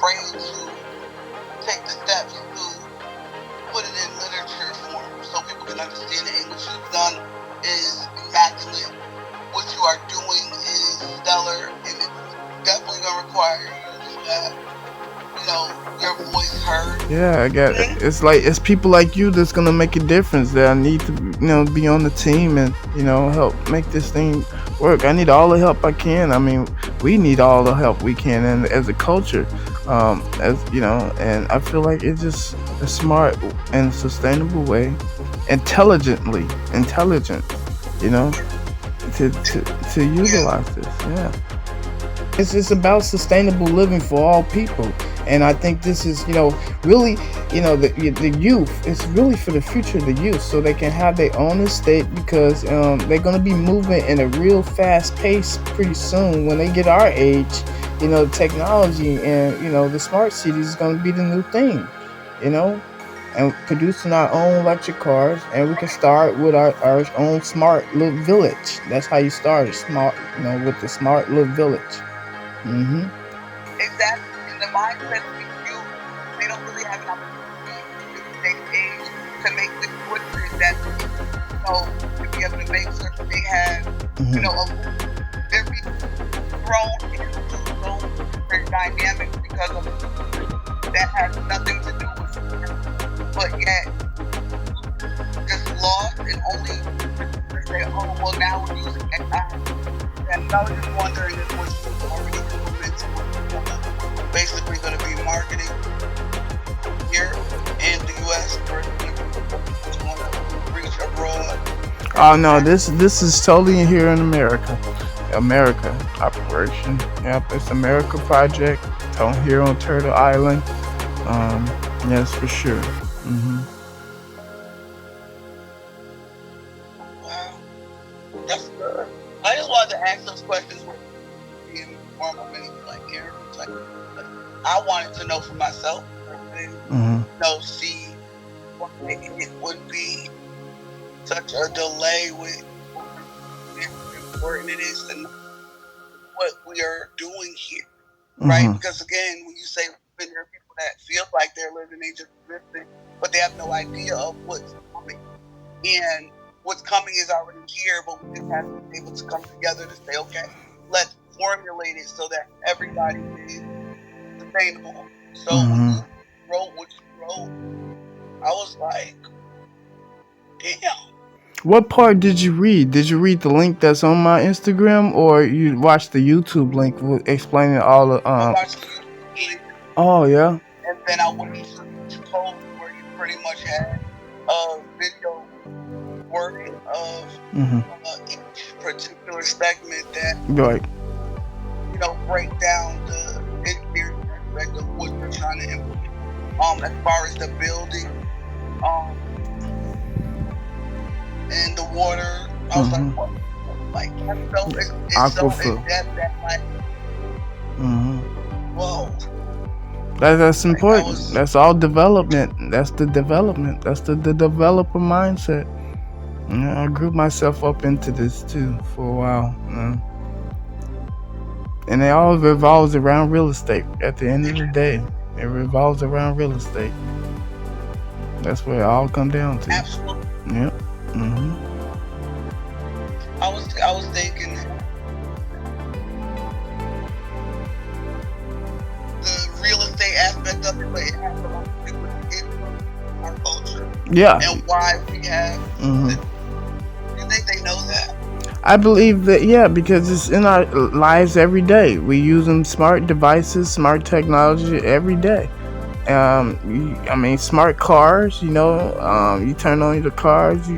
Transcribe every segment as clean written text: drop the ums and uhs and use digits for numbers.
afraid to take the steps to put it in literature form so people can understand it. And what you've done is immaculate. What you are doing is stellar, and it's definitely going to require you to have, your voice heard. Yeah, I got it. It's people like you that's gonna make a difference. That I need to, be on the team and help make this thing work. I need all the help I can. I mean, we need all the help we can, and as a culture, and I feel like it's just a smart and sustainable way, intelligent, to utilize this. Yeah. It's about sustainable living for all people, and I think this is really the youth. It's really for the future of the youth, so they can have their own estate, because they're going to be moving in a real fast pace pretty soon. When they get our age, technology and the smart city is going to be the new thing, and producing our own electric cars, and we can start with our own smart little village. That's how you start it, smart, with the smart little village. Mm-hmm. Exactly. And the mindset of these youth, they don't really have an opportunity at this age to make the choices that to be able to make sure that they have, very grown into those different dynamics, because of that has nothing to do with fear, but yet just lost and only say, oh, well, now we're using AI. And I was just wondering if what's already implemented, basically going to be marketing here in the U.S. or going to reach abroad. Oh no, this is totally here in America operation. Yep, it's America project. Here on Turtle Island. Yes, for sure. Mm-hmm. Wow, that's good. I just wanted to ask those questions with being normal, like here. Like, I wanted to know for myself, see why it would be such a delay with how important it is to know what we are doing here, right? Because again, when you say there are people that feel like they're living, they just living, but they have no idea of what's coming. And what's coming is already here, but we just have to be able to come together to say, okay, let's formulate it so that everybody is sustainable. So when you wrote what you wrote, I was like, damn. What part did you read? Did you read the link that's on my Instagram, or you watched the YouTube link explaining all the I watched the YouTube link. Oh yeah. And then I went to the post where you pretty much had a video wording of each particular segment that break down the engineering aspect of what you're trying to implement. As far as the building, and the water, I was like, what? Like, it's so in depth that, like, whoa. That's important. That's all development. That's the development. That's the developer mindset. I grew myself up into this too for a while. And it all revolves around real estate. At the end of the day, it revolves around real estate. That's where it all comes down to. Absolutely. Yep. I was thinking the real estate aspect of it, but it has a lot to do with our culture. Yeah. And why we have. Do you think they know that? I believe that, yeah, because it's in our lives every day. We using smart devices, smart technology every day. Smart cars, you turn on the cars,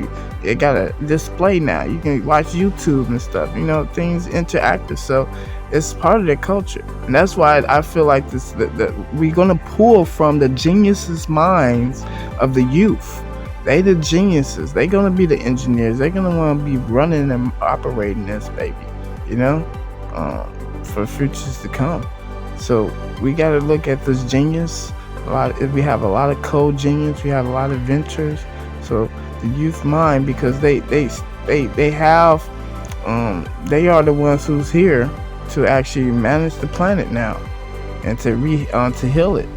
it got a display now. You can watch YouTube and stuff, things interactive. So it's part of their culture. And that's why I feel like that we're going to pull from the geniuses' minds of the youth. They the geniuses. They're going to be the engineers. They're going to want to be running and operating this baby, for futures to come. So we got to look at this genius. We have a lot of code genius. We have a lot of ventures. So the youth mind, because they have, they are the ones who's here to actually manage the planet now. and to heal it.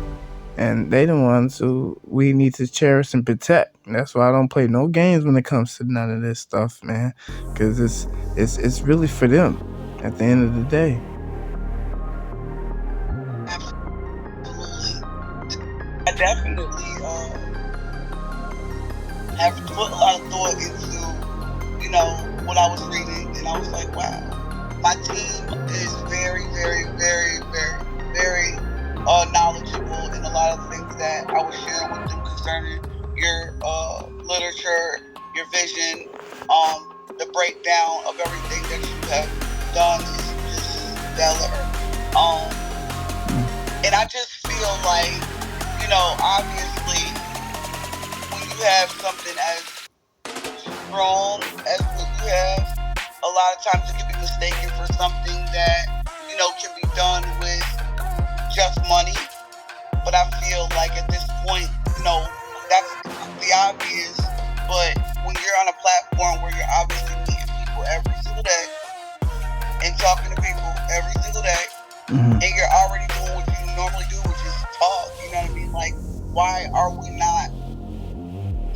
And they the ones who we need to cherish and protect. And that's why I don't play no games when it comes to none of this stuff, man. Because it's really for them at the end of the day. Absolutely. I definitely have put a lot of thought into, what I was reading, and I was like, wow, my team is very, very, very, very, very knowledgeable in a lot of things that I was sharing with them concerning your literature, your vision, the breakdown of everything that you have done is just stellar. And I just feel like, obviously, when you have something as strong as what you have, a lot of times it can be mistaken for something that, can be done with just money. But I feel like at this point, that's the obvious. But when you're on a platform where you're obviously meeting people every single day and talking to people every single day, Mm-hmm. and you're already doing what you normally do, which is talk, you know what I mean? Like, why are we not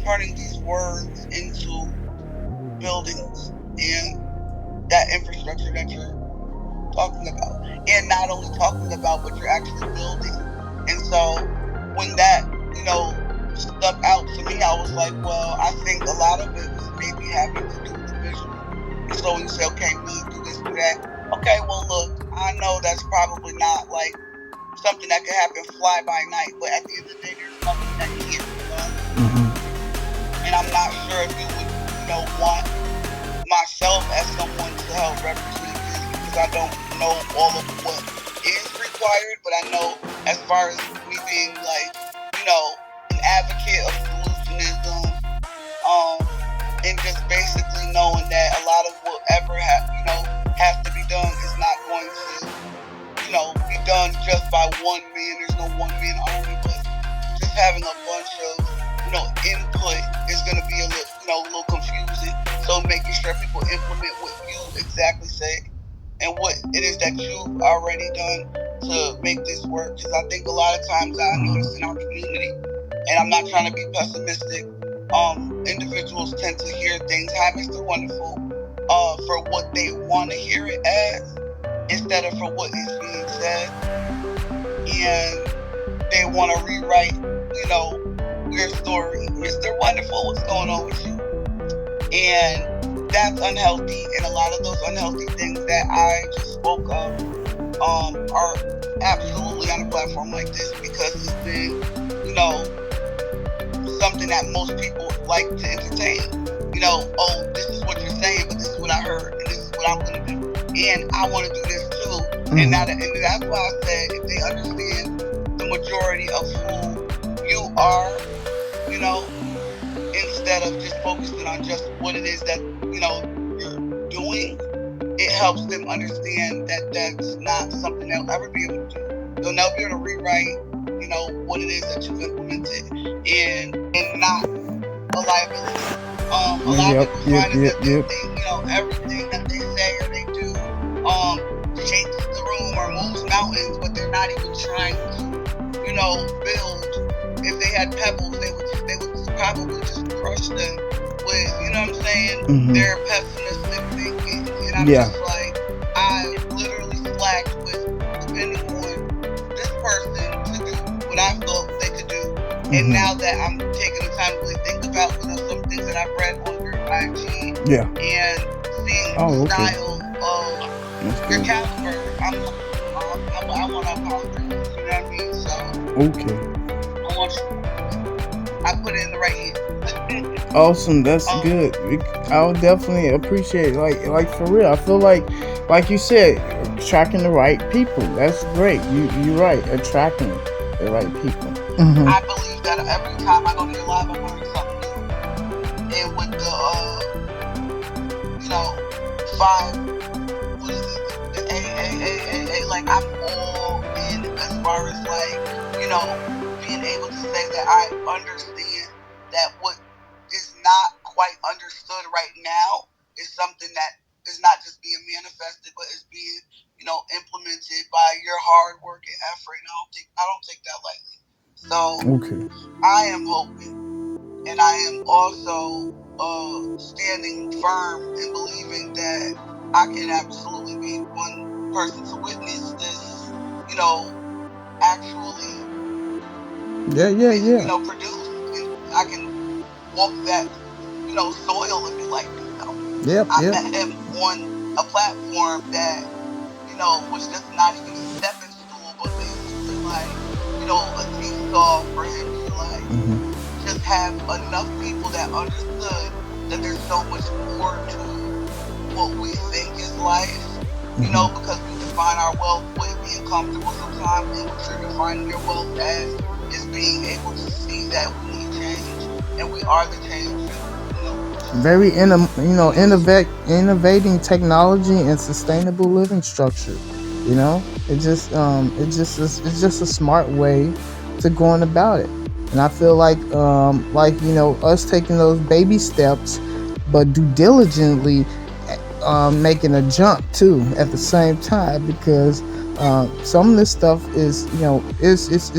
turning these words into buildings and that infrastructure that you're talking about? And not only talking about, but you're actually building. And so when that, stuck out to me, I was like, well, I think a lot of it was maybe having to do with the visual. And so when you say, okay, me, do this, do that. Okay, well, look, I know that's probably not like something that could happen fly by night, but at the end of the day, there's nothing that can't be done. Mm-hmm. And I'm not sure if you would, want myself as someone to help represent this, because I don't know all of what is required, but I know as far as me being like, an advocate of solutionism, and just basically knowing that a lot of whatever has to be done is not going to, be done just by one man. There's no one man army, but just having a bunch of, input is going to be a little confusing. So making sure people implement what you exactly say and what it is that you've already done to make this work. Because I think a lot of times I notice in our community, and I'm not trying to be pessimistic, individuals tend to hear things, hi, Mr. Wonderful, for what they want to hear it as, instead of for what is being said. And they want to rewrite, your story. Mr. Wonderful, what's going on with you? And that's unhealthy. And a lot of those unhealthy things that I just spoke of are absolutely on a platform like this, because it's been, something that most people like to entertain. Oh, this is what you're saying, but this is what I heard, and this is what I'm going to do. And I want to do this too. Mm-hmm. And that's why I said, if they understand the majority of who you are, instead of just focusing on just what it is that, you're doing, it helps them understand that that's not something they'll ever be able to do. They'll never be able to rewrite, what it is that you've implemented, and not a liability. A lot of people find that they think, everything that they say or they do, shakes the room or moves mountains, but they're not even trying to, build. If they had pebbles, they would probably just crush them with, you know what I'm saying? Mm-hmm. Their pessimistic thinking. And I'm just like, I literally slacked with depending on this person to do what I thought they could do. Mm-hmm. And now that I'm taking the time to really think about, some things that I've read on your IG, and seeing the style of your caliber, I want to apologize. You know what I mean? So I want you. I put it in the right hand. Awesome, that's good. I'll definitely appreciate it. Like for real. I feel like you said, attracting the right people. That's great. You're right. Attracting the right people. Mm-hmm. I believe that every time I go to your live, I'm learning something new. And with the 5, what is it? The AAAAA, like I'm all in as far as being able to say that I understand that what is not quite understood right now is something that is not just being manifested, but is being, implemented by your hard work and effort. And Okay. I am hoping, and I am also standing firm and believing that I can absolutely be one person to witness this, actually, Yeah. produce. And I can walk that, soil and be like, Yep. I met him on a platform that, was just not even a stepping stool, but basically like, a seesaw for him to like just have enough people that understood that there's so much more to what we think is life, because we define our wealth with being comfortable sometimes, and what you're defining your wealth as is being able to see that we need change and we are the change. Very innovating technology and sustainable living structure. It's just a smart way to going about it. And I feel like us taking those baby steps, but do diligently making a jump too at the same time, because some of this stuff is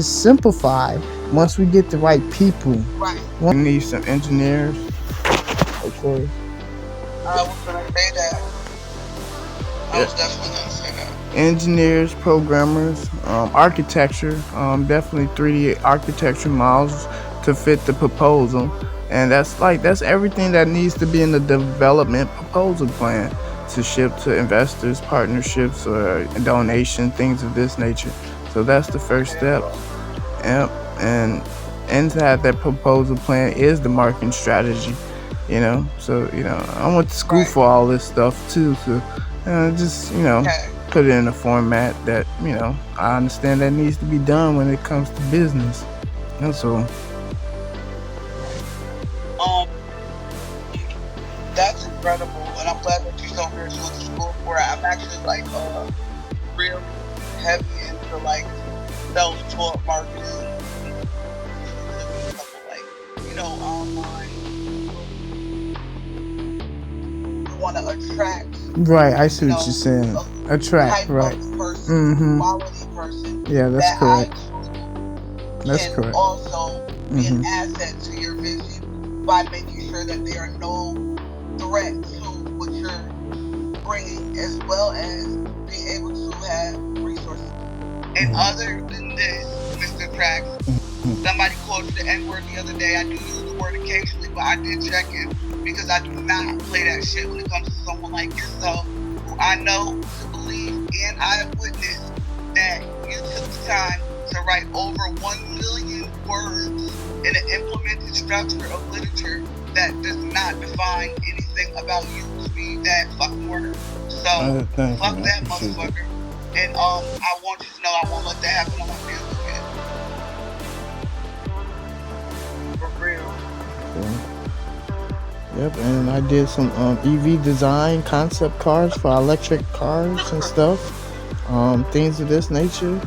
simplified once we get the right people. Right. We need some engineers, of course. I was gonna say that. I was definitely gonna say that. Engineers, programmers, architecture, definitely 3D architecture models to fit the proposal, and that's everything that needs to be in the development proposal plan to ship to investors, partnerships, or donation things of this nature. So that's the first step. Yep, and inside that proposal plan is the marketing strategy. So I went to school for all this stuff too. So just put it in a format that I understand that needs to be done when it comes to business. That's all. That's incredible, and I'm glad that you told me you went to school for it. I'm actually like real heavy into like self-taught marketing, online. You want to attract. Right, I see what you're saying. Attract, right? Person, quality person. Yeah, that's that correct. That's can correct. Also be an asset to your vision by making sure that there are no threats to what you're bringing, as well as being able to have resources. And other than this, Mr. Tracks, somebody called you the N-word the other day. I do use the word occasionally, but I did check it because I do not play that shit when it comes to someone like yourself, who I know to believe and I have witnessed that you took the time to write over 1 million words in an implemented structure of literature that does not define anything about you to be that fucking word. So fuck that motherfucker. And I want you to know I won't let that happen on my family again. For real. Yep, and I did some EV design concept cars for electric cars and stuff. Things of this nature.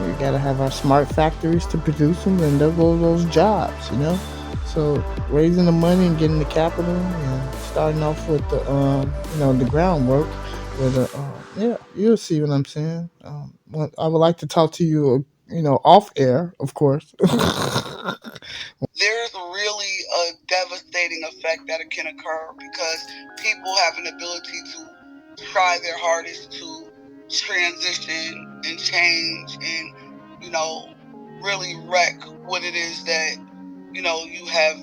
We gotta have our smart factories to produce them, and there go those jobs, So raising the money and getting the capital, and starting off with the the groundwork. With you'll see what I'm saying. I would like to talk to you, off air, of course. There's really a devastating effect that can occur because people have an ability to try their hardest to transition and change and, really wreck what it is that, you have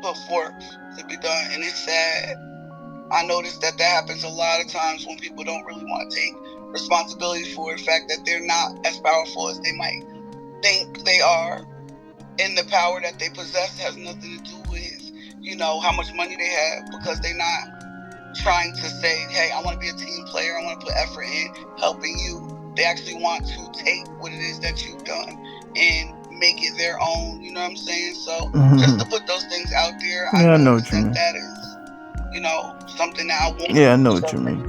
put forth to be done. And it's sad. I noticed that happens a lot of times when people don't really want to take responsibility for the fact that they're not as powerful as they might think they are. And the power that they possess has nothing to do with, how much money they have, because they're not trying to say, hey, I want to be a team player, I want to put effort in helping you. They actually want to take what it is that you've done and make it their own, you know what I'm saying? So just to put those things out there, I know what you mean. That is, something that I want. Yeah, I know what you mean.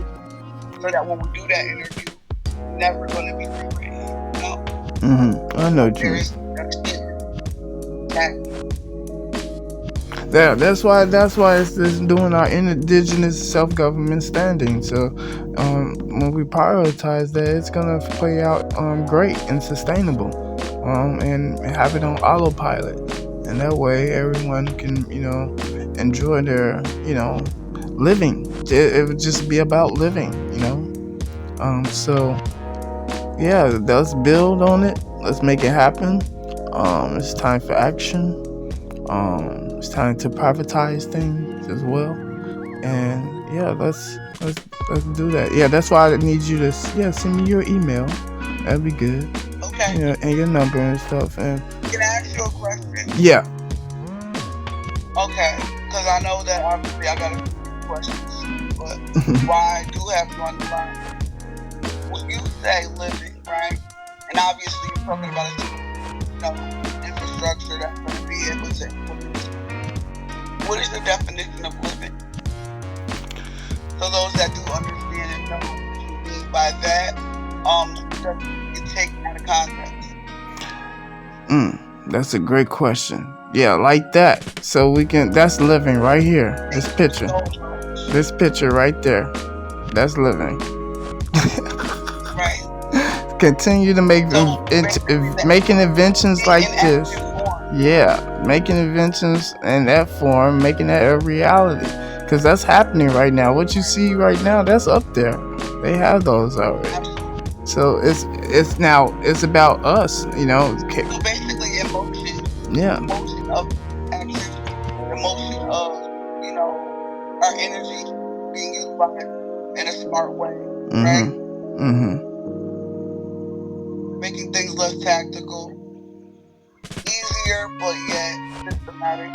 So that when we do that interview, never going to be rewritten, I know what you mean. That's why it's doing our indigenous self-government standing. So when we prioritize that, it's gonna play out great and sustainable. and have it on autopilot. And that way, everyone can, enjoy their, living. It would just be about living, So yeah, let's build on it. Let's make it happen. It's time for action. It's time to privatize things as well. And yeah, let's do that. Yeah, that's why I need you to send me your email. That'd be good. Okay. Yeah, and your number and stuff. And can I ask you a question? Yeah. Okay, because I know that obviously I got a few questions, but why I do have you on the line? When you say living, right, and obviously you're talking about infrastructure that's going to be able to implement. What is the definition of living? So those that do understand and know what you mean by that, you take out of context. That's a great question. Yeah, like that. So we can. That's living right here. This picture. This picture right there. That's living. Right. Continue to make making inventions like this. Yeah, making inventions in that form, making that a reality. Because that's happening right now. What you see right now, that's up there. They have those already. So it's about us, So basically emotion. Yeah. Emotion of action. Emotion of, our energy being utilized in a smart way. Right? Making things less tactical. Easier, but yet systematic.